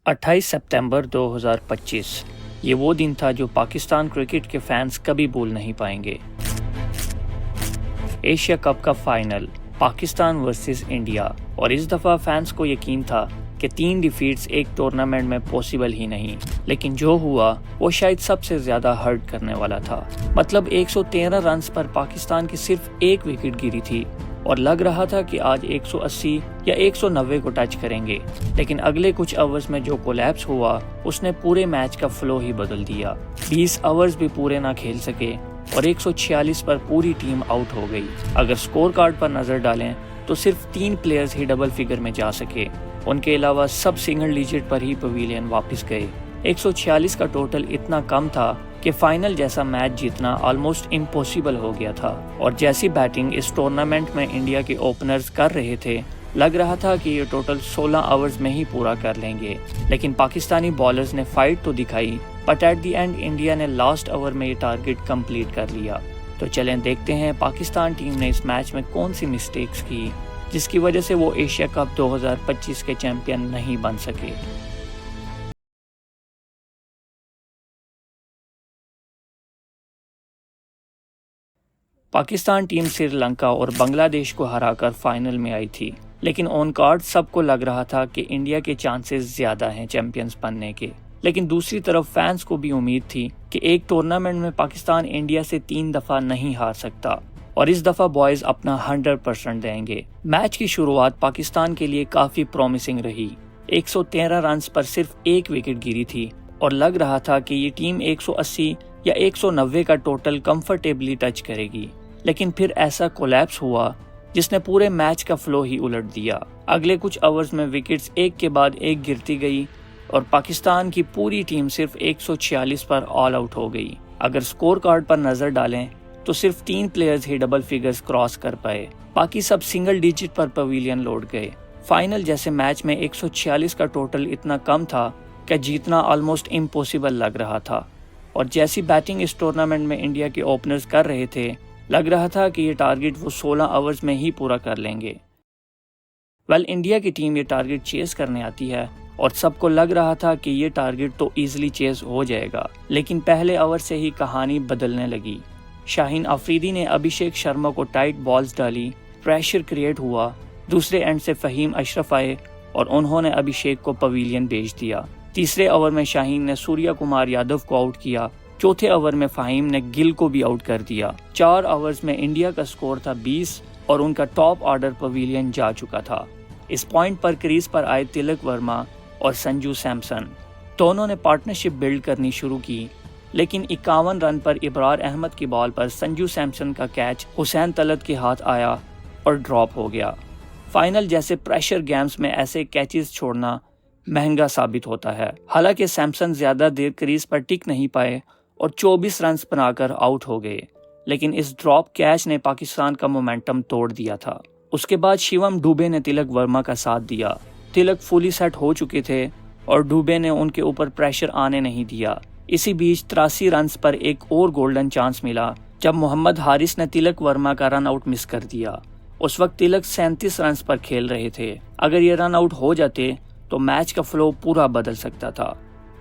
28 सितंबर 2025 ये वो दिन था जो पाकिस्तान क्रिकेट के फैंस कभी भूल नहीं पाएंगे। एशिया कप का फाइनल पाकिस्तान वर्सेस इंडिया, और इस दफ़ा फैंस को यकीन था कि 3 डिफीट्स एक टूर्नामेंट में पॉसिबल ही नहीं, लेकिन जो हुआ वो शायद सबसे ज़्यादा हर्ट करने वाला था। मतलब 113 रन्स पर पाकिस्तान की सिर्फ एक विकेट गिरी थी और लग रहा था कि आज 180 या 190 को टच करेंगे, लेकिन अगले कुछ ओवर्स में जो कोलैप्स हुआ उसने पूरे मैच का फ्लो ही बदल दिया। 20 ओवर्स भी पूरे ना खेल सके और 146 पर पूरी टीम आउट हो गई। अगर स्कोर कार्ड पर नजर डालें तो सिर्फ 3 प्लेयर्स ही डबल फिगर में जा सके, उनके अलावा सब सिंगल डिजिट पर ही पवेलियन वापस गए। 146 का टोटल इतना कम था कि फाइनल जैसा मैच जीतना ऑलमोस्ट इम्पॉसिबल हो गया था। और जैसी बैटिंग इस टूर्नामेंट में इंडिया के ओपनर्स कर रहे थे, लग रहा था कि ये टोटल 16 ओवर्स में ही पूरा कर लेंगे। लेकिन पाकिस्तानी बॉलर्स ने फाइट तो दिखाई, but at the end India ने लास्ट ओवर में ये टारगेट कंप्लीट कर लिया। तो चलें देखते हैं पाकिस्तान टीम ने इस मैच में कौन सी मिस्टेक्स की जिसकी वजह से वो एशिया कप 2025 के चैंपियन नहीं बन सके। पाकिस्तान टीम श्रीलंका और बांग्लादेश को हराकर फाइनल में आई थी, लेकिन ऑन कार्ड सबको लग रहा था कि इंडिया के चांसेस ज्यादा हैं चैंपियंस बनने के। लेकिन दूसरी तरफ फैंस को भी उम्मीद थी कि एक टूर्नामेंट में पाकिस्तान इंडिया से 3 दफा नहीं हार सकता और इस दफा बॉयज अपना 100% देंगे। मैच की शुरुआत पाकिस्तान के लिए काफी प्रॉमिसिंग रही। 113 रन्स पर सिर्फ एक विकेट गिरी थी और लग रहा था कि ये टीम 180 या 190 का टोटल कंफर्टेबली टच करेगी, लेकिन फिर ऐसा कोलैप्स हुआ जिसने पूरे मैच का फ्लो ही उलट दिया। अगले कुछ ओवर्स में विकेट्स एक के बाद एक गिरती गई और पाकिस्तान की पूरी टीम सिर्फ 146 पर ऑल आउट हो गई। अगर स्कोर कार्ड पर नजर डालें तो सिर्फ 3 प्लेयर्स ही डबल फिगर्स क्रॉस कर पाए, बाकी सब सिंगल डिजिट पर पवेलियन लौट गए। फाइनल जैसे मैच में 146 का टोटल इतना कम था कि जीतना ऑलमोस्ट इम्पॉसिबल लग रहा था। और जैसी बैटिंग इस टूर्नामेंट में इंडिया के ओपनर्स कर रहे थे, लग रहा था कि ये टारगेट वो 16 ओवर्स में ही पूरा कर लेंगे। इंडिया की टीम ये टारगेट चेस करने आती है और सबको लग रहा था कि ये टारगेट तो इजीली चेस हो जाएगा, लेकिन पहले ओवर से ही कहानी बदलने लगी। शाहीन अफरीदी ने अभिषेक शर्मा को टाइट बॉल्स डाली, प्रेशर क्रिएट हुआ। दूसरे एंड से फहीम अशरफ आए और उन्होंने अभिषेक को पवेलियन भेज दिया। तीसरे ओवर में शाहीन ने सूर्या कुमार यादव को आउट किया। चौथे ओवर में फहीम ने गिल को भी आउट कर दिया। 4 ओवर्स में इंडिया का स्कोर था 20 और उनका टॉप ऑर्डर पवेलियन जा चुका था। इस पॉइंट पर क्रीज पर आए तिलक वर्मा और संजू सैमसन। दोनों ने पार्टनरशिप बिल्ड करनी शुरू की, लेकिन 51 रन पर इब्रार अहमद की बॉल पर संजू सैमसन का कैच हुसैन तलत के हाथ आया और ड्रॉप हो गया। फाइनल जैसे प्रेशर गेम्स में ऐसे कैचेस छोड़ना महंगा साबित होता है। हालांकि सैमसन ज्यादा देर क्रीज पर टिक नहीं पाए और 24 रन्स बनाकर आउट हो गए, लेकिन इस ड्रॉप कैच ने पाकिस्तान का मोमेंटम तोड़ दिया था। उसके बाद शिवम डुबे ने तिलक वर्मा का साथ दिया। तिलक फुली सेट हो चुके थे और डुबे ने उनके ऊपर प्रेशर आने नहीं दिया। इसी बीच 83 रन्स पर एक और गोल्डन चांस मिला जब मोहम्मद हारिस ने तिलक वर्मा का रन आउट मिस कर दिया। उस वक्त तिलक 37 रन्स पर खेल रहे थे। अगर ये रन आउट हो जाते तो मैच का फ्लो पूरा बदल सकता था।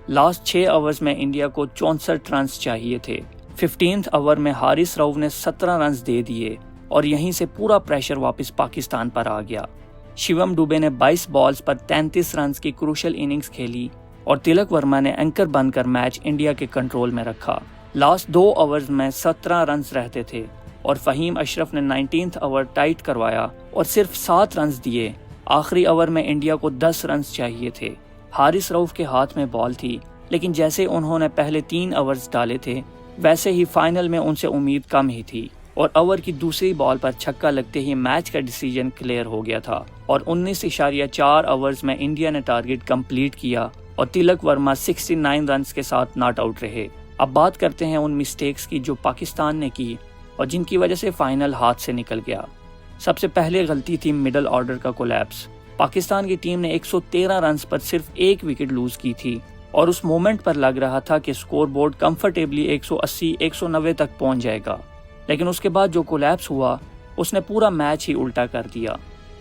लास्ट 6 ओवर्स में इंडिया को 64 रन्स चाहिए थे। 15th ओवर में हारिस रऊफ ने 17 रन्स दे दिए और यहीं से पूरा प्रेशर वापस पाकिस्तान पर आ गया। शिवम डुबे ने 22 बॉल्स पर 33 रन्स की क्रूशल इनिंग्स खेली और तिलक वर्मा ने एंकर बनकर मैच इंडिया के कंट्रोल में रखा। लास्ट 2 ओवर्स में 17 रन्स रहते थे और फहीम अशरफ ने 19th ओवर टाइट करवाया और सिर्फ 7 रन्स दिए। आखिरी ओवर में इंडिया को 10 रन्स चाहिए थे। हारिस रऊफ के हाथ में बॉल थी, लेकिन जैसे उन्होंने पहले 3 ओवर्स डाले थे, वैसे ही फाइनल में उनसे उम्मीद कम ही थी और ओवर की दूसरी बॉल पर छक्का लगते ही मैच का डिसीजन क्लियर हो गया था और 19.4 ओवर्स में इंडिया ने टारगेट कंप्लीट किया और तिलक वर्मा 69 रन्स के साथ नॉट आउट रहे। अब बात करते हैं उन मिस्टेक्स की जो पाकिस्तान ने की और जिनकी वजह से फाइनल हाथ से निकल गया। सबसे पहले गलती थी मिडल ऑर्डर का कोलैप्स। पाकिस्तान की टीम ने 113 रन्स पर सिर्फ एक विकेट लूज की थी और उस मोमेंट पर लग रहा था कि स्कोर बोर्ड कंफर्टेबली 180-190 तक पहुंच जाएगा, लेकिन उसके बाद जो कोलैप्स हुआ उसने पूरा मैच ही उल्टा कर दिया।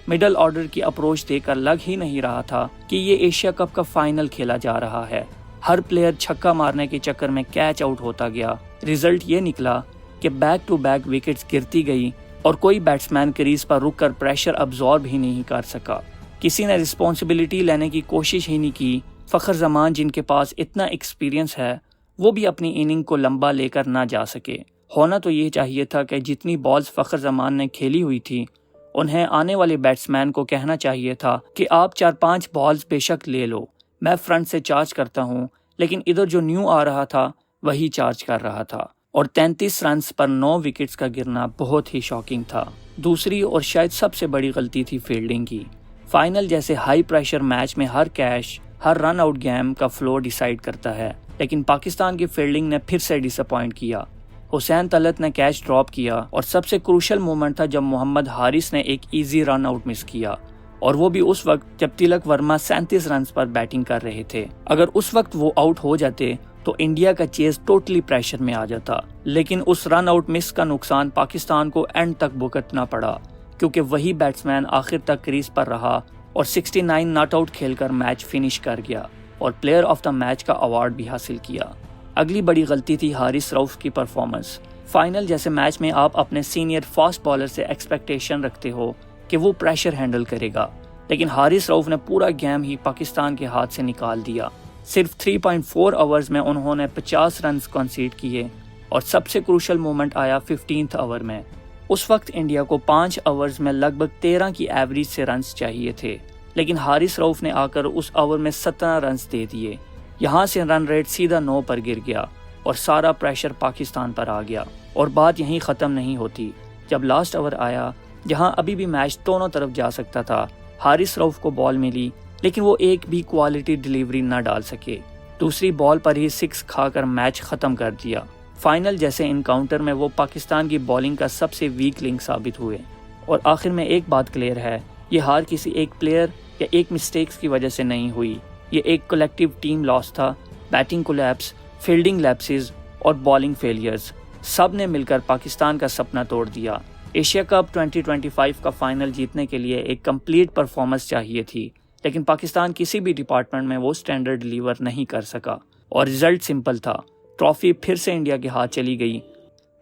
मिडल ऑर्डर की अप्रोच देखकर लग ही नहीं रहा था कि ये एशिया कप का फाइनल खेला जा रहा है। हर प्लेयर छक्का मारने के चक्कर में कैच आउट होता गया। रिजल्ट ये निकला कि बैक टू बैक विकेट्स गिरती गई और कोई बैट्समैन क्रीज पर रुककर प्रेशर अब्जॉर्ब ही नहीं कर सका। किसी ने रिस्पॉन्सिबिलिटी लेने की कोशिश ही नहीं की। फ़खर जमान, जिनके पास इतना एक्सपीरियंस है, वो भी अपनी इनिंग को लंबा लेकर ना जा सके। होना तो ये चाहिए था कि जितनी बॉल्स फ़खर जमान ने खेली हुई थी, उन्हें आने वाले बैट्समैन को कहना चाहिए था कि आप 4-5 बॉल्स बेशक ले लो, मैं फ्रंट से चार्ज करता हूँ। लेकिन इधर जो न्यू आ रहा था वही चार्ज कर रहा था। और 33 रन्स पर 9 विकेट्स का गिरना बहुत ही शॉकिंग था। दूसरी और शायद सबसे बड़ी गलती थी फील्डिंग की। फाइनल जैसे हाई प्रेशर मैच में हर कैच, हर रन आउट गेम का फ्लो डिसाइड करता है, लेकिन पाकिस्तान की फील्डिंग ने फिर से डिसअपॉइंट किया। हुसैन तलत ने कैच ड्रॉप किया और सबसे क्रूशल मोमेंट था जब मोहम्मद हारिस ने एक इजी रन आउट मिस किया, और वो भी उस वक्त जब तिलक वर्मा 37 रन पर बैटिंग कर रहे थे। अगर उस वक्त वो आउट हो जाते तो इंडिया का चेज टोटली प्रेशर में आ जाता। लेकिन उस रन आउट मिस का नुकसान पाकिस्तान को एंड तक भुगतना पड़ा, क्योंकि वही बैट्समैन आखिर तक क्रीज पर रहा और 69 नॉट आउट खेलकर मैच फिनिश कर गया और प्लेयर ऑफ द मैच का अवार्ड भी हासिल किया। अगली बड़ी गलती थी हारिस रऊफ की परफॉर्मेंस। फाइनल जैसे मैच में आप अपने सीनियर फास्ट बॉलर से एक्सपेक्टेशन रखते हो कि वो प्रेशर हैंडल करेगा, लेकिन हारिस रऊफ ने पूरा गेम ही पाकिस्तान के हाथ से निकाल दिया। सिर्फ 3.4 ओवर्स में उन्होंने 50 रन कंसीड किए और सबसे क्रूशल मोमेंट आया 15th ओवर में। उस वक्त इंडिया को 5 ओवर्स में लगभग 13 की एवरेज से रन्स चाहिए थे, लेकिन हारिस रऊफ ने आकर उस ओवर में 17 रन्स दे दिए। यहाँ से रन रेट सीधा 9 पर गिर गया और सारा प्रेशर पाकिस्तान पर आ गया। और बात यहीं ख़त्म नहीं होती। जब लास्ट ओवर आया, जहाँ अभी भी मैच दोनों तरफ जा सकता था, हारिस रऊफ को बॉल मिली, लेकिन वो एक भी क्वालिटी डिलीवरी न डाल सके। दूसरी बॉल पर ही 6 खाकर मैच ख़त्म कर दिया। फाइनल जैसे इनकाउंटर में वो पाकिस्तान की बॉलिंग का सबसे वीक लिंक साबित हुए। और आखिर में एक बात क्लियर है, ये हार किसी एक प्लेयर या एक मिस्टेक्स की वजह से नहीं हुई। ये एक कलेक्टिव टीम लॉस था। बैटिंग कोलैप्स, फील्डिंग लैप्सेस और बॉलिंग फेलियर्स, सब ने मिलकर पाकिस्तान का सपना तोड़ दिया। एशिया कप 2025 का फाइनल जीतने के लिए एक कंप्लीट परफॉर्मेंस चाहिए थी, लेकिन पाकिस्तान किसी भी डिपार्टमेंट में वो स्टैंडर्ड डिलीवर नहीं कर सका और रिजल्ट सिंपल था। ट्रॉफी फिर से इंडिया के हाथ चली गई।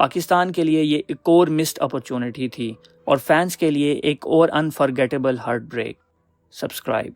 पाकिस्तान के लिए ये एक और मिस्ड अपॉर्चुनिटी थी और फैंस के लिए एक और अनफॉरगेटेबल हार्ट ब्रेक। सब्सक्राइब।